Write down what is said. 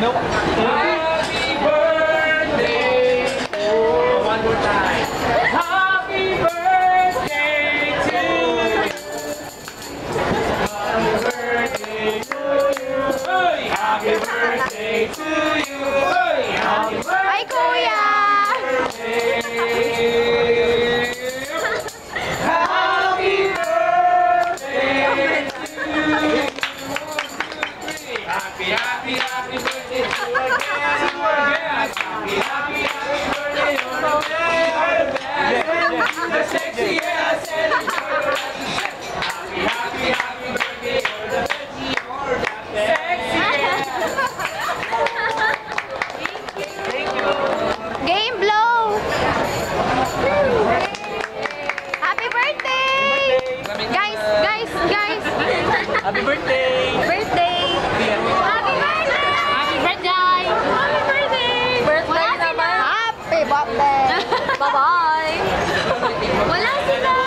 know. Happy birthday. Oh, one more time. Happy birthday to you. Happy birthday to you. Happy birthday to you. Happy birthday. Ay, kuya! Happy birthday to you. Happy birthday to you again. Happy birthday again. The sexiest and happy birthday, you're the best, you're the sexiest. Thank you. Game blow! Happy birthday! Guys! Happy birthday! Birthday! Happy birthday! Happy birthday! Happy birthday! Birthday naman! Happy birthday! Bye-bye! Wala sila!